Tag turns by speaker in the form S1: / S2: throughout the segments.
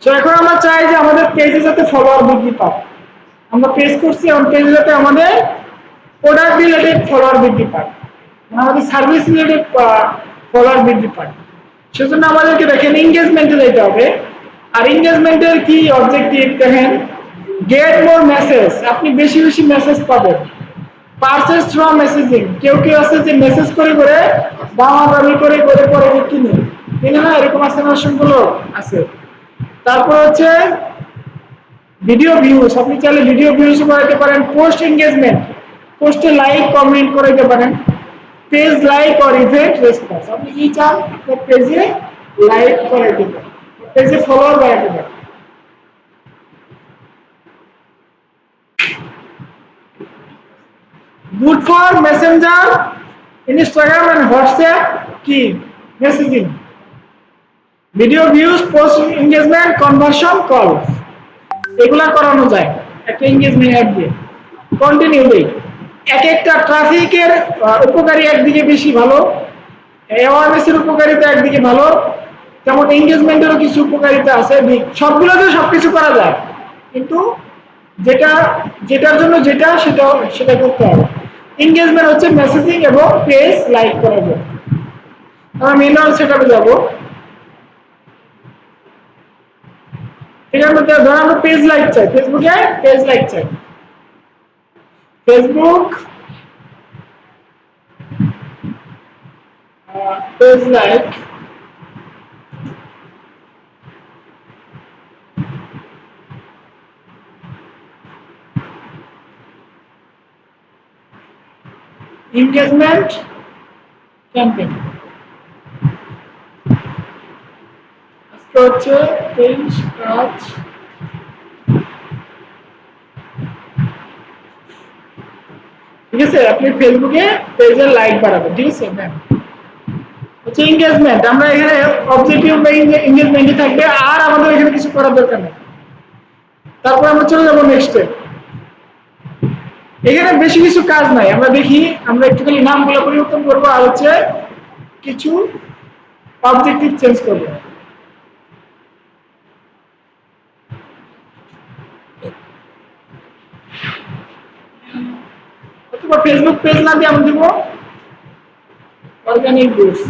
S1: So এখন আমরা চাই যে আমাদের পেজে যাতে ফলোয়ার বৃদ্ধি পায়। আমরা পেজ করছি এবং পেজে যাতে আমাদের প্রোডাক্ট রিলেটেড ফলোয়ার বৃদ্ধি পায়, আমাদের সার্ভিস রিলেটেড ফলোয়ার বৃদ্ধি পায়। সেজন্য আমাদেরকে দেখেন এঙ্গেজমেন্টে যেতে হবে। আর এঙ্গেজমেন্টের কি অবজেক্টিভ দেখেন, গেট মোর মেসেজ, আপনি বেশি বেশি মেসেজ পাবেন। পারচেজ থ্রু মেসেজিং, কেউ কেউ আছে যে মেসেজ করে করে দামাদামি করে করে পরে কিনে কিনে না, এরকম আছে না, অসংখ্য আছে। তারপর হচ্ছে ভিডিও ভিউজ, আপনি চাইলে ভিডিও ভিউজ করাতে পারেন। পোস্ট এঙ্গেজমেন্ট, পোস্টে লাইক কমেন্ট করাতে পারেন। Page like or event response, আপনি কি চান আপনার পেজে লাইক করাতে পারেন, পেজে ফলোয়ার বাড়াতে পারেন। Good for Messenger, Instagram and WhatsApp কি messaging. Video views, post engagement, conversion, call, এগুলা করানো যায় একটা এঙ্গেজমেন্ট অ্যাড দিয়ে। কন্টিনিউ দেই, এক একটা ট্রাফিকের উপকারী একদিকে বেশি ভালো, অ্যাওয়ারনেসের উপকারিতা একদিকে ভালো, যেমন এঙ্গেজমেন্টেরও কিছু উপকারিতা আছে। সবগুলোতে সবকিছু করা যায়, কিন্তু যেটা যেটার জন্য যেটা সেটা সেটা করতে হবে। এঙ্গেজমেন্ট হচ্ছে মেসেজিং এবং পেজ লাইক করা যায়। আমরা ম্যানুয়াল সেটআপে যাব। এটার মধ্যে ধর আমরা পেজ লাইক চাই, ফেসবুকে পেজ লাইক চাই, Facebook page like, engagement campaign, আজকে হচ্ছে 23/5। ঠিক আছে, আপনি ফেসবুকে পেজের লাইক বাড়াবেন। ঠিক আছে ম্যাম, হচ্ছে এঙ্গেজমেন্ট। আমরা এখানে অবজেক্টিভ এঙ্গেজমেন্টই থাকবে, আর আমাদের এখানে কিছু করার দরকার নেই। তারপর আমরা চলে যাবো নেক্সটে। এখানে বেশি কিছু কাজ নাই, আমরা দেখি, আমরা একটুখানি নামগুলো পরিবর্তন করবো আর হচ্ছে কিছু অবজেক্টিভ চেঞ্জ করবো। অথবা ফেসবুক পেজ না দিয়ে আমি দিব অর্গানিক গ্রোথ।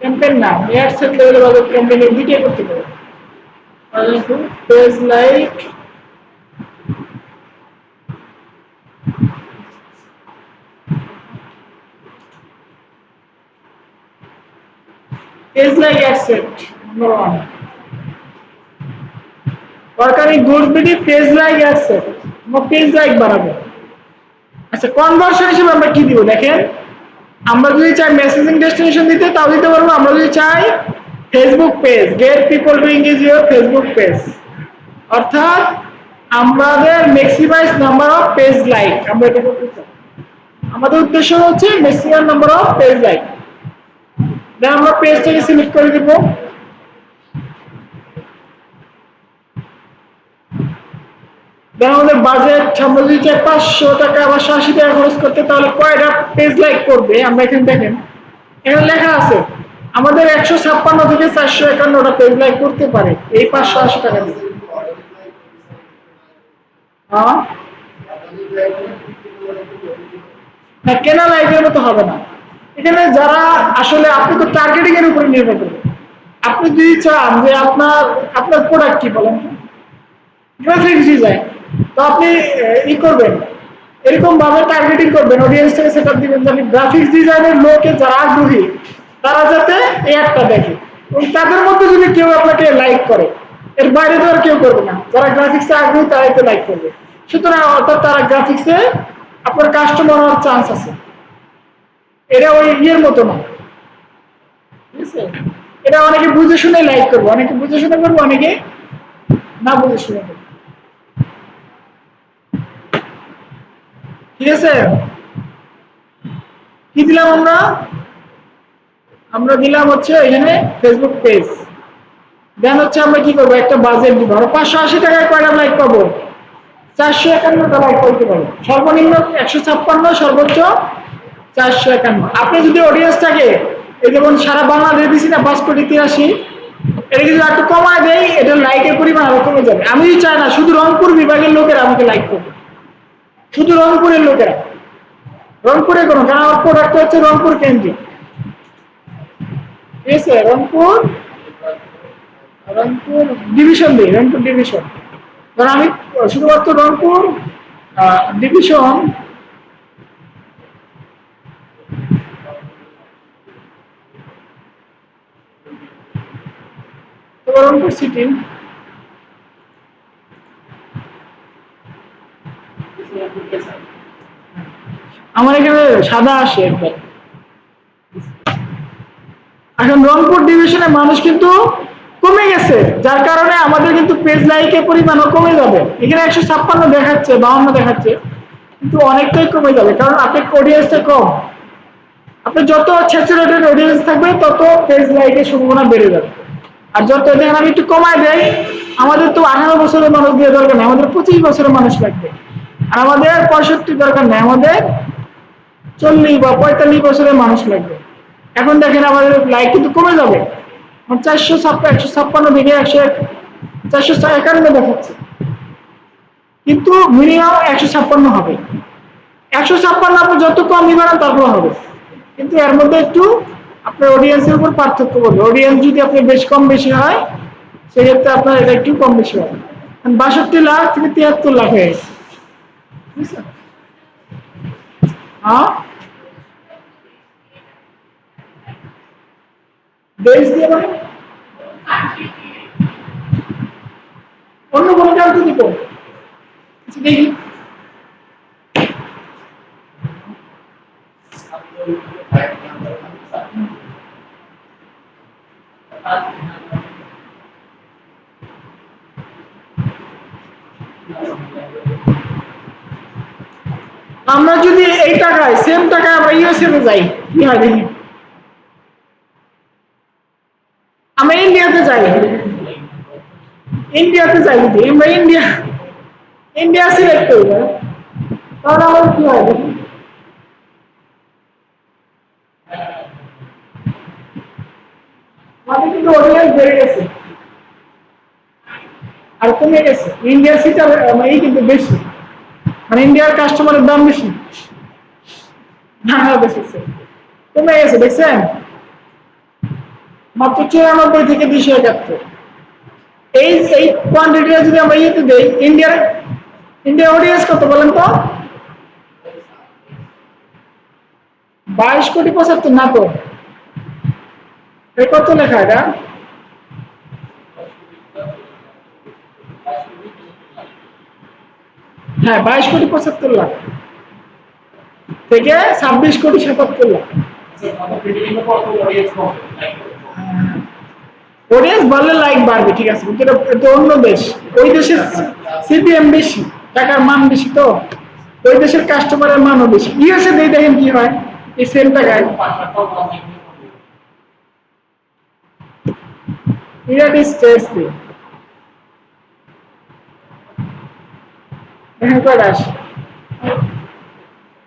S1: ক্যাম্পেইন না, এড সেট লেভেলে বাজার ক্যাম্পেইনের দিকে করতে পারে। Page like page like ad set number 1, organic growth BD page like ad set, আমরা পেজ লাইক বাড়াবো। আচ্ছা, কনভার্সন হিসেবে আমরা কি দিব দেখেন, আমরা যদি চাই মেসেজিং ডেস্টিনেশন দিতে তাও দিতে পারবো। আমরা যদি চাই Facebook page, get people to engage your Facebook page, অর্থাৎ আমাদের maximise number of page like, আমরা এটা করতে চাই। আমাদের উদ্দেশ্য হচ্ছে maximum number of page like. Then আমরা পেজটাকে সিলেক্ট করে দিব। দেন আমাদের বাজেট, আমরা যদি চাই 500 টাকা বা 80 টাকা খরচ করতে, তাহলে কয়টা পেজ লাইক করবে আমরা এখানে দেখেন, এখানে লেখা আছে আমাদের 156 থেকে 451টা পেজ লাইক করতে পারে এই 580 টাকা দিয়ে। হ্যাঁ, না কেনা লাইকের মতো হবে না। এখানে যারা আসলে, আপনি তো টার্গেটিং এর উপর নির্ভর করবে। আপনি যদি চান যে আপনার আপনার প্রোডাক্ট কি বলেন, গ্রাফিক্স ডিজাইন, তো আপনি ই করবেন, এরকম ভাবে টার্গেটিং করবেন, অডিয়েন্সটাকে সেটআপ দিবেন যে গ্রাফিক্স ডিজাইনের লোকে যারা আগ্রহী তারা যাতে এই একটা দেখে, এবং তাদের মধ্যে যদি কেউ আপনাকে লাইক করে, এর বাইরে তো আর কেউ করবে না। যারা গ্রাফিক্সে আগ্রহী তারাই তো লাইক করবে। সুতরাং অর্থাৎ তারা গ্রাফিক্সে আপনার কাস্টমার হওয়ার চান্স আছে। এটা ওই ইয়ের মতো না, ঠিক আছে? এটা অনেকে বুঝে শুনে লাইক করবে, অনেকে বুঝে শুনে করবে, অনেকে না বুঝে শুনে করবে। ঠিক আছে, কি দিলাম আমরা, আমরা দিলাম হচ্ছে এখানে ফেসবুক পেজ। দেন হচ্ছে আমরা কি করবো, একটা বাজেট দিব। আমরা 580 টাকায় কয়টা লাইক পাবো, 451টা লাইক করতে পারবো। সর্বনিম্ন 156, সর্বোচ্চ 451। আপনি যদি অডিয়েন্সটাকে এই যেমন সারা বাংলাদেশ দিচ্ছি না 5,83,00,000, এটা যদি একটু কমায় দেয় এটা লাইকের পরিমাণ আরো কমে যাবে। আমি চাই না শুধু রংপুর বিভাগের লোকেরা আমাকে লাইক করবে, শুধু রংপুরের লোকেরা, রংপুরে কোনো, কারণ আমার প্রোডাক্ট হচ্ছে রংপুর কেন্দ্রিক, ঠিক আছে? রংপুর, রংপুর ডিভিশন দিই, রংপুর ডিভিশন, কারণ আমি শুধুমাত্র রংপুর ডিভিশন, রংপুর সিটি, আমার এখানে সাদা আসে একবার। এখন রংপুর ডিভিশনে মানুষ কিন্তু কমে গেছে, যার কারণে আমাদের কিন্তু পেজ লাইকের পরিমাণও কমে যাবে। এখানে 156 দেখাচ্ছে, 52 দেখাচ্ছে, কিন্তু অনেকটাই কমে যাবে, কারণ আপনার অডিয়েন্সটা কম। আপনি যত স্যাচুরেটেড অডিয়েন্স থাকবে তত পেজ লাইকের সম্ভাবনা বেড়ে যাবে। আর যত দেখেন আমি একটু কমায় দেয়, আমাদের তো 18 বছরের মানুষ দিয়ে দরকার নেই, আমাদের 25 বছরের মানুষ লাগবে। আর আমাদের 65 দরকার নেই, আমাদের 40 বা 45 বছরের মানুষ লাগবে। এখন দেখেন আমাদের লাইক কিন্তু কমে যাবে, 156 থেকে 451 দেখাচ্ছে, কিন্তু মিনিমাম 156 হবে। 156 আপনি যত কমই বাড়ান তারপর হবে, কিন্তু এর মধ্যে একটু আপনার অডিয়েন্সের উপর পার্থক্য করবে। অডিয়েন্স যদি আপনি বেশ কম বেশি হয় সেক্ষেত্রে আপনার এটা একটু কম বেশি হবে। 62 লাখ থেকে 73 লাখ হয়ে গেছে, বুঝছেন? হ্যাঁ, দেশ দিয়ে মানে অন্য কোনো কাউকে দিব দেখি। আমরা যদি এই টাকায় সেম টাকায় আমরা ইউএসএ যাই কি হয় দেখি। আমরা ইন্ডিয়াতে যাই, ইন্ডিয়াতে যাই, যদি আমরা ইন্ডিয়া ইন্ডিয়া সিলেক্ট করি তাহলে আমার কি হয় দেখি। আমাদের কিন্তু অডিয়েন্স বেড়ে গেছে আর কমে গেছে, ইন্ডিয়ার সিটা এই কিন্তু বেশি, মানে ইন্ডিয়ার কাস্টমারের দাম বেশি, বাংলাদেশের কমে গেছে, দেখছেন? মাত্র 94 থেকে 271। এই এই কোয়ান্টিটিটা যদি আমরা ইয়েতে দেই, ইন্ডিয়ার অডিয়েন্স কত বলেন তো? 22,75,00,000 না তো, কত লেখা এটা? হ্যাঁ, 22,75,00,000 থেকে 26,77,00,000। অডিয়েন্স বাড়লে লাইক বাড়বে, ঠিক আছে, কিন্তু এটা অন্য দেশ, ওই দেশের সিপিএম বেশি, টাকার মান বেশি, তো ওই দেশের কাস্টমারের মানও বেশি। ইউএসএ দিয়ে দেখেন কি হয়, এই সেম টাকায় ইউনাইটেড স্টেটস দিয়ে দেখেন কয়টা আসে,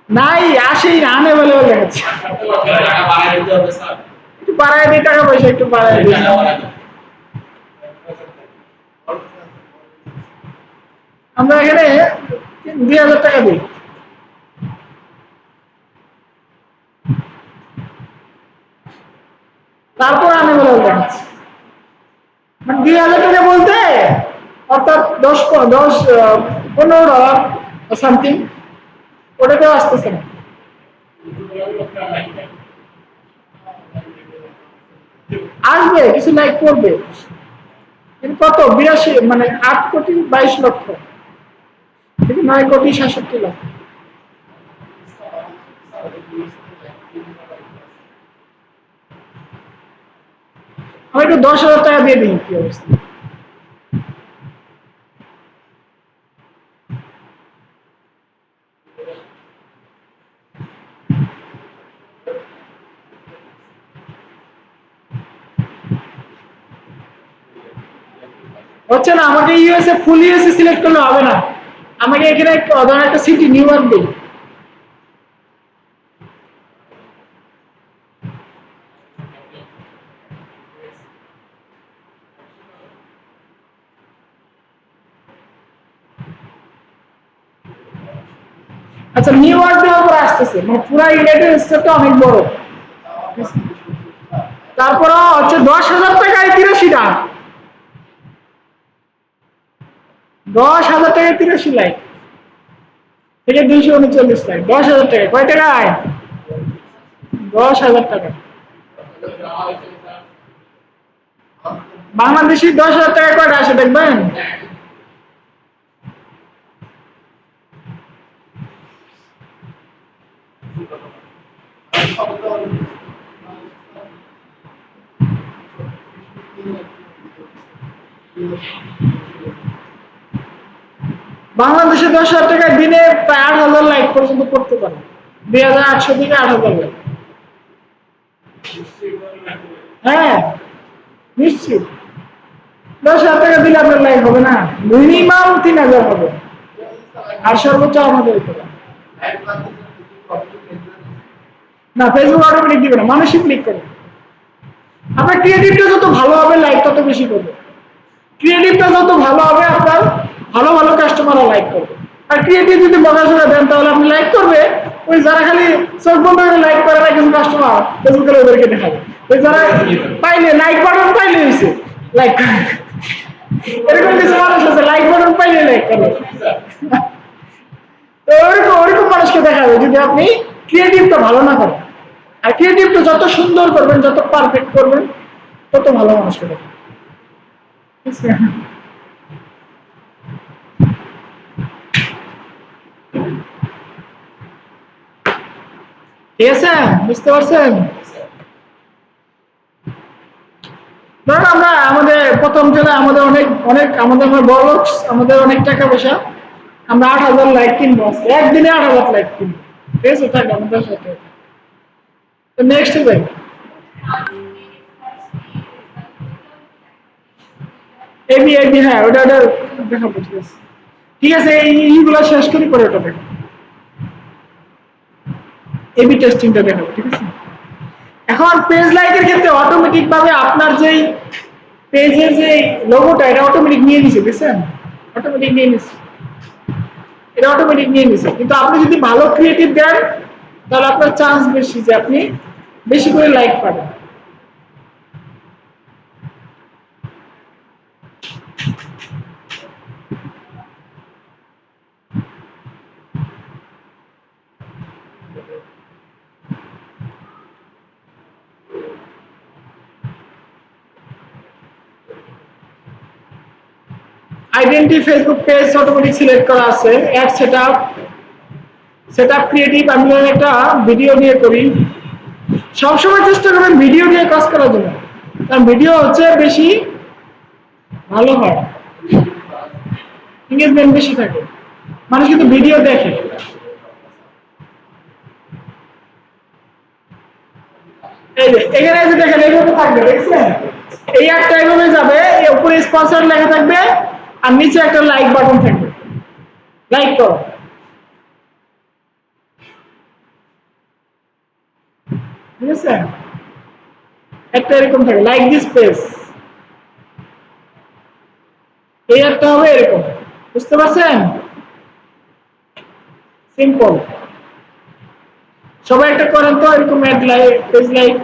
S1: নাই আসেই না, আনএভেলেবল দেখাচ্ছে। একটু বাড়ায় দিই, টাকা পয়সা একটু বাড়ায় দিই। আমরা এখানে 2,000 টাকা দিই, তারপর আনএভেলেবল দেখাচ্ছে। মানে 2,000 টাকা বলতে অর্থাৎ 15 ডলার সামথিং, ওটাতেও আসতেছে না। আসবে, কিছু লাইক করবে, কিন্তু কত 82, মানে 8,22,00,000 থেকে 9,67,00,000। আমি একটু 10,000 টাকা দিয়ে দিই, কি অবস্থা? হচ্ছে না, আমাকে ইউএসএ ফুল ইউএসএ সিলেক্ট করলে হবে না, আমাকে এখানে ধরেন একটা সিটি নিউ ইয়র্ক দিই, আচ্ছা, নিউ ইয়র্ক দেওয়ার পরে আসতেছে, মানে পুরো ইউনাইটেড স্টেটটা অনেক বড়। তারপর হচ্ছে 10,000 টাকায় 83টা, 10,000 টাকায় 83 লাখ থেকে 239 লাখ। 10,000 টাকা কয় টাকায়? 10,000 টাকা। বাংলাদেশি 10,000 টাকা কয়টা আসে দেখবেন? বাংলাদেশে 10,000 টাকায় দিনে প্রায় 8,000 লাইক পর্যন্ত করতে পারে, 2,800 থেকে 8,000 লাইক। হ্যাঁ, নিশ্চিত। 10,000 টাকা দিলে আপনার লাইক হবে না, মিনিমাম 3,000 হবে, আর সর্বোচ্চ আমাদের উপরে। না, ফেসবুক অটোমেটিক দিবে না, মানুষই ক্লিক করে। আপনার ক্রিয়েটিভটা যত ভালো হবে লাইক তত বেশি করবে। ক্রিয়েটিভটা যত ভালো হবে আপনার ভালো ভালো কাস্টমাররা লাইক করবে। আর ক্রিয়েটিভ যদি বকাঝকা দেন তাহলে আপনি লাইক করবে ওই যারা খালি চোখ বন্ধ করে লাইক করে না কিছু কাস্টমার, ফেসবুকে ওদেরকে দেখাবে। ওই যারা পাইলে লাইক বাটন পাইলে হয়েছে লাইক করে, এরকম কিছু মানুষ আছে লাইক বাটন পাইলে লাইক করে। তো ওরকম ওরকম মানুষকে দেখাবে যদি আপনি ক্রিয়েটিভটা ভালো না করেন। আর ক্রিয়েটিভটা যত সুন্দর করবেন, যত পারফেক্ট করবেন, তত ভালো মানুষকে দেখাবে। ঠিক আছে, বুঝতে পারছেন? ধরুন আমরা আমাদের প্রথম জেলায় আমাদের অনেক অনেক আমাদের আমরা বড় লোক, আমাদের অনেক টাকা পয়সা, আমরা 8,000 লাইক কিনবো, একদিনে 8,000 লাইক কিনবো। ঠিক আছে, থাকবে আমাদের সাথে। তো নেক্সট যাই। এবি এবি, হ্যাঁ ওটা ওটা দেখাবো। ঠিক আছে, ঠিক আছে, এইগুলো শেষ করি পরে ওটা দেখো। এবি টেস্টিংটা দেখাবো, ঠিক আছে। এখন পেজ লাইকের ক্ষেত্রে অটোমেটিক ভাবে আপনার যেই পেজের যে লোগোটা এটা অটোমেটিক নিয়ে নিছে, বুঝছেন? অটোমেটিক নিয়ে নিছে, এটা অটোমেটিক নিয়ে নিছে। কিন্তু আপনি যদি ভালো ক্রিয়েটিভ দেন তাহলে আপনার চান্স বেশি যে আপনি বেশি করে লাইক পাবেন। Identity Facebook page automatic select করা আছে। Ad setup, setup creative. আমি একটা ভিডিও নিয়ে করি। সবসময় চেষ্টা করবেন ভিডিও নিয়ে কাজ করার জন্য, কারণ ভিডিও হচ্ছে বেশি ভালো হয়, এঙ্গেজমেন্ট বেশি থাকে, মানুষ কিন্তু ভিডিও দেখে। এই যে এখানে যে দেখেন এইভাবে থাকবে, দেখছেন? এই একটা এইভাবে যাবে, এই উপরে স্পন্সর লেখা থাকবে আর নিচে একটা লাইক বাটন থাকবে, লাইক করো। ঠিক আছে, একটা এরকম থাকে লাইক দিস পেজ, এই একটা হবে এরকম। বুঝতে পারছেন? সিম্পল। সবাই একটা করেন তো এরকম ad like, page like.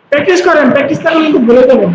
S1: Practice করেন, প্র্যাকটিস করলে কিন্তু ভুলে যাবেন।